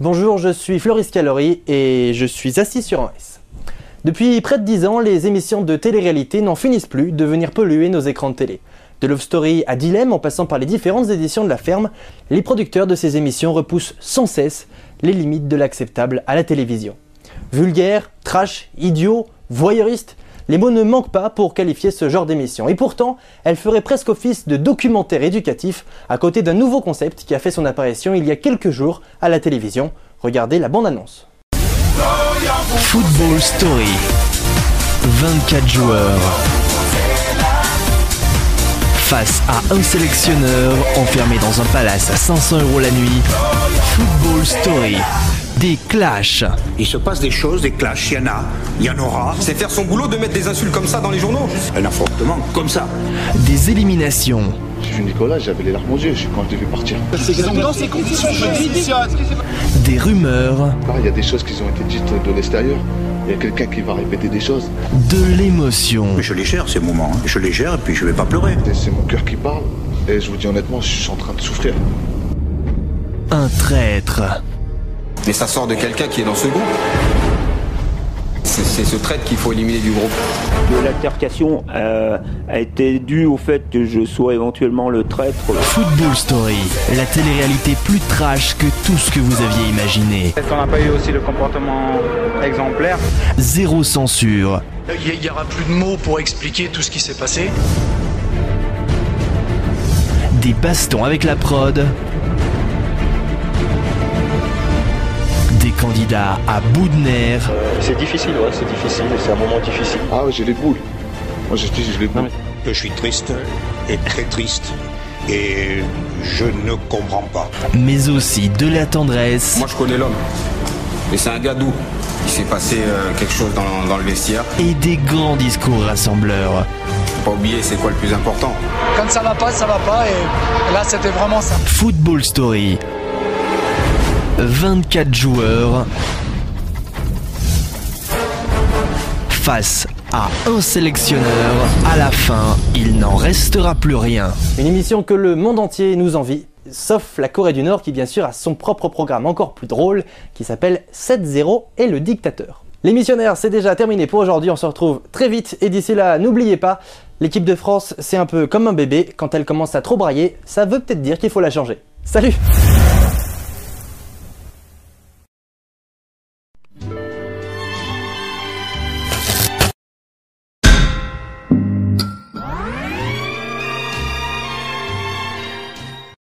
Bonjour, je suis Floris Calori et je suis assis sur un S. Depuis près de 10 ans, les émissions de télé-réalité n'en finissent plus de venir polluer nos écrans de télé. De Love Story à Dilemme, en passant par les différentes éditions de La Ferme, les producteurs de ces émissions repoussent sans cesse les limites de l'acceptable à la télévision. Vulgaire, trash, idiot, voyeuriste, les mots ne manquent pas pour qualifier ce genre d'émission. Et pourtant, elle ferait presque office de documentaire éducatif à côté d'un nouveau concept qui a fait son apparition il y a quelques jours à la télévision. Regardez la bande-annonce. Football Story. 24 joueurs face à un sélectionneur enfermé dans un palace à 500 € la nuit. Football Story. Des clashs. Il se passe des choses, des clashs, il y en aura. C'est faire son boulot de mettre des insultes comme ça dans les journaux. Un affrontement comme ça. Des éliminations. J'ai vu Nicolas, j'avais les larmes aux yeux quand je l'ai vu partir. Dans ces conditions, je démissionne. Des rumeurs. Il y a des choses qui ont été dites de l'extérieur. Il y a quelqu'un qui va répéter des choses. De l'émotion. Mais je les gère ces moments. Je les gère et puis je vais pas pleurer. C'est mon cœur qui parle. Et je vous dis honnêtement, je suis en train de souffrir. Un traître. Mais ça sort de quelqu'un qui est dans ce groupe. C'est ce traître qu'il faut éliminer du groupe. L'altercation a été due au fait que je sois éventuellement le traître. Football Story, la télé-réalité plus trash que tout ce que vous aviez imaginé. Est-ce qu'on n'a pas eu aussi le comportement exemplaire? Zéro censure. Il n'y aura plus de mots pour expliquer tout ce qui s'est passé. Des bastons avec la prod. Des candidats à bout de nerfs. C'est difficile, ouais, c'est un moment difficile. Ah ouais, j'ai les boules. Moi j'ai les boules. Je suis triste et très triste et je ne comprends pas. Mais aussi de la tendresse. Moi je connais l'homme. Et c'est un gars doux. Il s'est passé quelque chose dans le vestiaire. Et des grands discours rassembleurs. Faut pas oublier c'est quoi le plus important. Quand ça va pas et là c'était vraiment ça. Football Story. 24 joueurs face à un sélectionneur. À la fin, il n'en restera plus rien. Une émission que le monde entier nous envie, sauf la Corée du Nord qui bien sûr a son propre programme encore plus drôle qui s'appelle 7-0 et le dictateur. L'émissionnaire, c'est déjà terminé pour aujourd'hui, on se retrouve très vite et d'ici là, n'oubliez pas, l'équipe de France c'est un peu comme un bébé, quand elle commence à trop brailler, ça veut peut-être dire qu'il faut la changer. Salut!